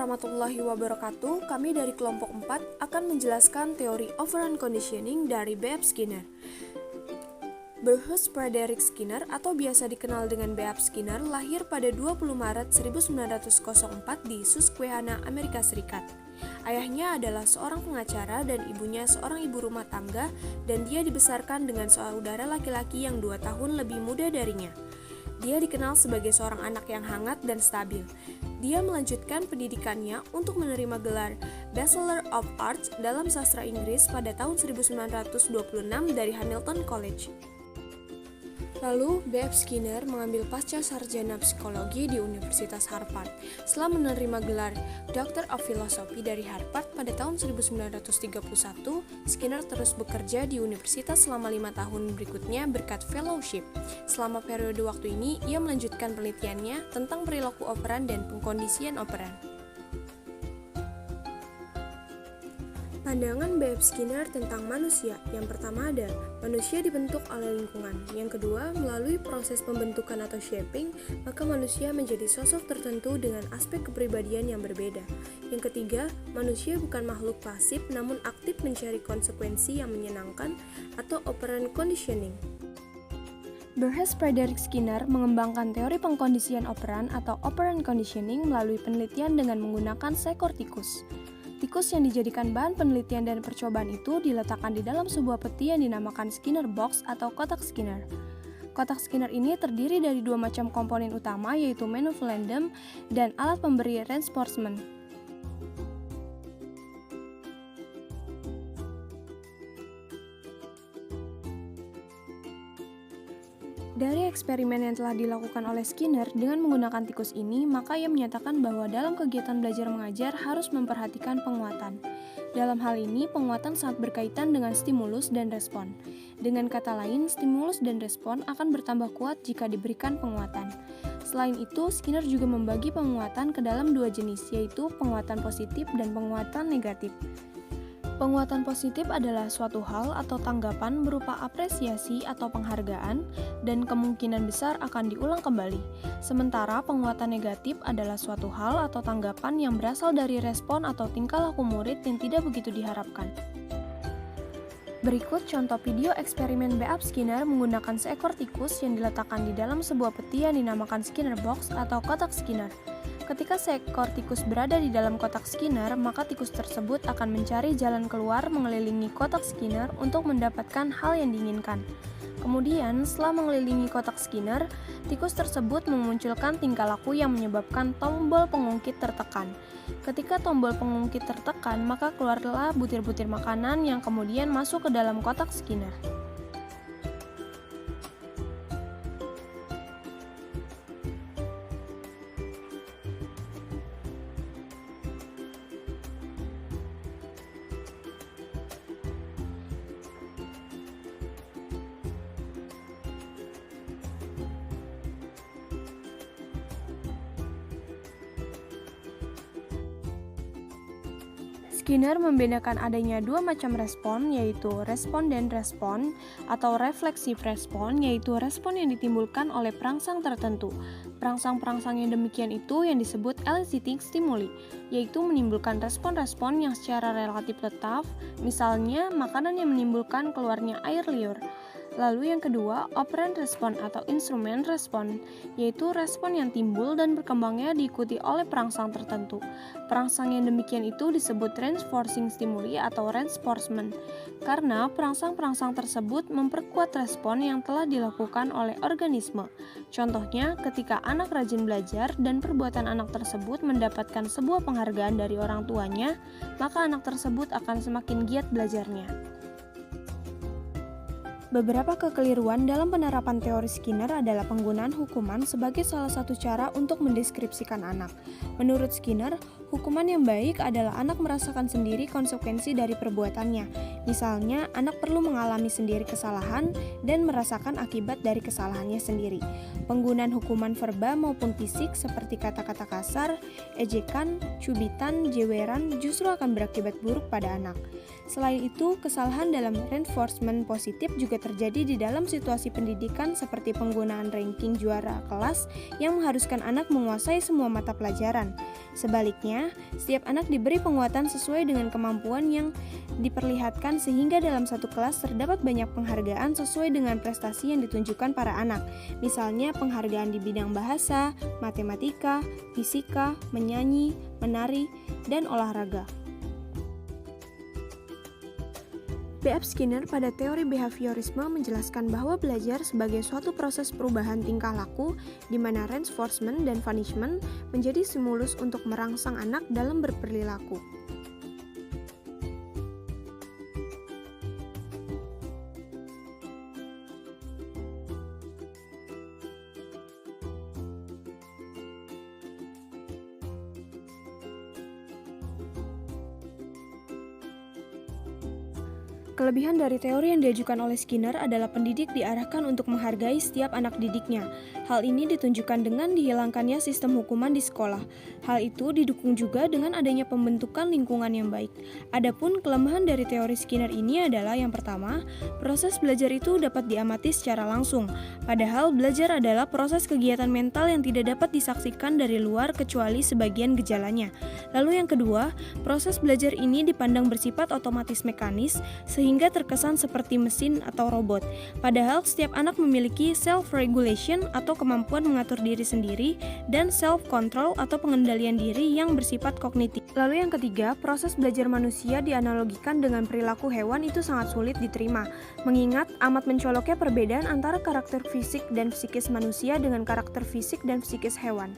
warahmatullahi wabarakatuh. Kami dari kelompok 4 akan menjelaskan teori operant conditioning dari B.F. Skinner. Bruce Frederick Skinner atau biasa dikenal dengan B.F. Skinner lahir pada 20 Maret 1904 di Susquehanna, Amerika Serikat. Ayahnya adalah seorang pengacara dan ibunya seorang ibu rumah tangga, dan dia dibesarkan dengan saudara laki-laki yang 2 tahun lebih muda darinya. Dia dikenal sebagai seorang anak yang hangat dan stabil. Dia melanjutkan pendidikannya untuk menerima gelar Bachelor of Arts dalam sastra Inggris pada tahun 1926 dari Hamilton College. Lalu, B.F. Skinner mengambil pasca sarjana psikologi di Universitas Harvard. Setelah menerima gelar Doctor of Philosophy dari Harvard pada tahun 1931, Skinner terus bekerja di universitas selama 5 tahun berikutnya berkat fellowship. Selama periode waktu ini, ia melanjutkan penelitiannya tentang perilaku operan dan pengkondisian operan. Pandangan B.F. Skinner tentang manusia. Yang pertama ada, manusia dibentuk oleh lingkungan. Yang kedua, melalui proses pembentukan atau shaping, maka manusia menjadi sosok tertentu dengan aspek kepribadian yang berbeda. Yang ketiga, manusia bukan makhluk pasif namun aktif mencari konsekuensi yang menyenangkan atau operant conditioning. Bruce Frederick Skinner mengembangkan teori pengkondisian operan atau operant conditioning melalui penelitian dengan menggunakan seekor tikus. Tikus yang dijadikan bahan penelitian dan percobaan itu diletakkan di dalam sebuah peti yang dinamakan Skinner Box atau kotak Skinner. Kotak Skinner ini terdiri dari 2 macam komponen utama, yaitu manipulendum dan alat pemberi reinforcement. Dari eksperimen yang telah dilakukan oleh Skinner dengan menggunakan tikus ini, maka ia menyatakan bahwa dalam kegiatan belajar mengajar harus memperhatikan penguatan. Dalam hal ini, penguatan sangat berkaitan dengan stimulus dan respon. Dengan kata lain, stimulus dan respon akan bertambah kuat jika diberikan penguatan. Selain itu, Skinner juga membagi penguatan ke dalam 2 jenis, yaitu penguatan positif dan penguatan negatif. Penguatan positif adalah suatu hal atau tanggapan berupa apresiasi atau penghargaan dan kemungkinan besar akan diulang kembali. Sementara penguatan negatif adalah suatu hal atau tanggapan yang berasal dari respon atau tingkah laku murid yang tidak begitu diharapkan. Berikut contoh video eksperimen B.F. Skinner menggunakan seekor tikus yang diletakkan di dalam sebuah peti yang dinamakan Skinner Box atau kotak Skinner. Ketika seekor tikus berada di dalam kotak Skinner, maka tikus tersebut akan mencari jalan keluar mengelilingi kotak Skinner untuk mendapatkan hal yang diinginkan. Kemudian, setelah mengelilingi kotak Skinner, tikus tersebut memunculkan tingkah laku yang menyebabkan tombol pengungkit tertekan. Ketika tombol pengungkit tertekan, maka keluarlah butir-butir makanan yang kemudian masuk ke dalam kotak Skinner. Skinner membedakan adanya 2 macam respon, yaitu responden respon atau refleksif respon, yaitu respon yang ditimbulkan oleh perangsang tertentu. Perangsang-perangsang yang demikian itu yang disebut eliciting stimuli, yaitu menimbulkan respon-respon yang secara relatif tetap, misalnya makanan yang menimbulkan keluarnya air liur. Lalu yang kedua, operant respon atau instrument respon, yaitu respon yang timbul dan berkembangnya diikuti oleh perangsang tertentu. Perangsang yang demikian itu disebut reinforcing stimuli atau reinforcement, karena perangsang-perangsang tersebut memperkuat respon yang telah dilakukan oleh organisme. Contohnya, ketika anak rajin belajar dan perbuatan anak tersebut mendapatkan sebuah penghargaan dari orang tuanya, maka anak tersebut akan semakin giat belajarnya. Beberapa kekeliruan dalam penerapan teori Skinner adalah penggunaan hukuman sebagai salah satu cara untuk mendeskripsikan anak. Menurut Skinner, hukuman yang baik adalah anak merasakan sendiri konsekuensi dari perbuatannya. Misalnya, anak perlu mengalami sendiri kesalahan dan merasakan akibat dari kesalahannya sendiri. Penggunaan hukuman verba maupun fisik seperti kata-kata kasar, ejekan, cubitan, jeweran justru akan berakibat buruk pada anak. Selain itu, kesalahan dalam reinforcement positif juga terjadi di dalam situasi pendidikan seperti penggunaan ranking juara kelas yang mengharuskan anak menguasai semua mata pelajaran. Sebaliknya, Selanjutnya, setiap anak diberi penguatan sesuai dengan kemampuan yang diperlihatkan sehingga dalam satu kelas terdapat banyak penghargaan sesuai dengan prestasi yang ditunjukkan para anak. Misalnya penghargaan di bidang bahasa, matematika, fisika, menyanyi, menari, dan olahraga. B.F. Skinner pada teori behaviorisme menjelaskan bahwa belajar sebagai suatu proses perubahan tingkah laku di mana reinforcement dan punishment menjadi stimulus untuk merangsang anak dalam berperilaku. Kelebihan dari teori yang diajukan oleh Skinner adalah pendidik diarahkan untuk menghargai setiap anak didiknya. Hal ini ditunjukkan dengan dihilangkannya sistem hukuman di sekolah. Hal itu didukung juga dengan adanya pembentukan lingkungan yang baik. Adapun kelemahan dari teori Skinner ini adalah yang pertama, proses belajar itu dapat diamati secara langsung. Padahal belajar adalah proses kegiatan mental yang tidak dapat disaksikan dari luar kecuali sebagian gejalanya. Lalu yang kedua, proses belajar ini dipandang bersifat otomatis mekanis sehingga terkesan seperti mesin atau robot. Padahal setiap anak memiliki self-regulation atau kemampuan mengatur diri sendiri dan self-control atau pengendalian diri yang bersifat kognitif. Lalu yang ketiga, proses belajar manusia dianalogikan dengan perilaku hewan itu sangat sulit diterima, mengingat amat mencoloknya perbedaan antara karakter fisik dan psikis manusia dengan karakter fisik dan psikis hewan.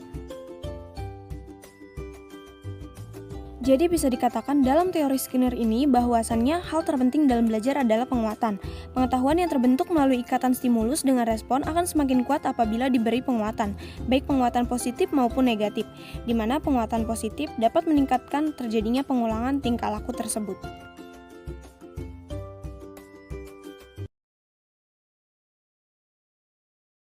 Jadi bisa dikatakan dalam teori Skinner ini bahwasannya hal terpenting dalam belajar adalah penguatan. Pengetahuan yang terbentuk melalui ikatan stimulus dengan respon akan semakin kuat apabila diberi penguatan, baik penguatan positif maupun negatif, di mana penguatan positif dapat meningkatkan terjadinya pengulangan tingkah laku tersebut.